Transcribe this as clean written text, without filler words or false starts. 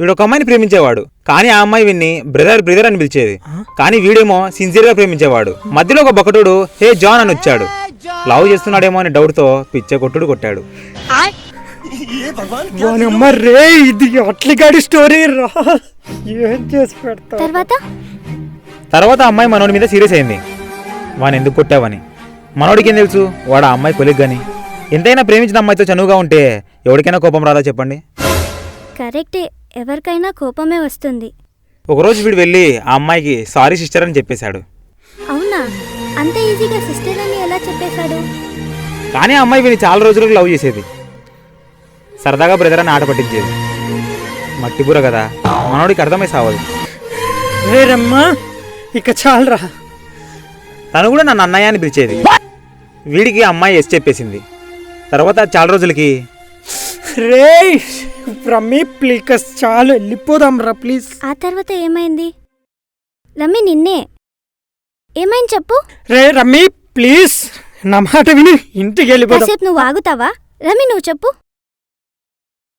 వీడు ఒక అమ్మాయిని ప్రేమించేవాడు, కానీ ఆ అమ్మాయి విన్ని బ్రదర్ బ్రదర్ అని పిలిచేది. కానీ వీడేమో సిన్సియర్ గా ప్రేమించేవాడు. మధ్యలో ఒక బకటుడు హే జాన్ అని వచ్చాడు. లవ్ చేస్తున్నాడేమో అని డౌట్ తో పిచ్చ కొట్టుడు కొట్టాడు. ఇది అట్లగాడి స్టోరీ రా. ఏం చేసి పెడతా. తర్వాత అమ్మాయి మనోడి మీద సీరియస్ అయింది. వాని ఎందుకు కొట్టావని. మనోడికి ఏం తెలుసు, వాడు ఆ అమ్మాయి కొలిగ్ గాని. ఎంతైనా ప్రేమించిన అమ్మాయితో చనువుగా ఉంటే ఎవరికైనా కోపం రాదా చెప్పండి? కరెక్టే, ఎవరికైనా కోపమే వస్తుంది. ఒకరోజు వీడు వెళ్ళి ఆ అమ్మాయికి సారీ సిస్టర్ అని చెప్పేశాడు. అవునా? అంత ఈజీగా సిస్టర్ అని ఎలా చెప్పేశాడు? కానీ ఆ అమ్మాయి వీడిని చాలా రోజులకు లవ్ చేసేది. సరదాగా బ్రదర్ అని ఆట పట్టించేది. మట్టిబుర కదా, మనోడికి అర్థమై సావదు. వేరమ్మా ఇక చాలరా. తను కూడా నన్ను అన్నయ్య అని పిలిచేది. వీడికి అమ్మాయి ఎస్ చెప్పేసింది. తర్వాత చాలా రోజులకి రే రమ్మీ ప్లీజ్ చాలు వెళ్ళిపోదాం రా ప్లీజ్. ఆ తర్వాత ఏమైంది? రమ్మి నిన్నే ఏమైంది చెప్పు. రే రమ్మీ ప్లీజ్ నా మాట విని ఇంటికి వెళ్ళిపోదాం. కాసేపు నువ్వు ఆగుతావా? రమ్మి నువ్వు చెప్పు.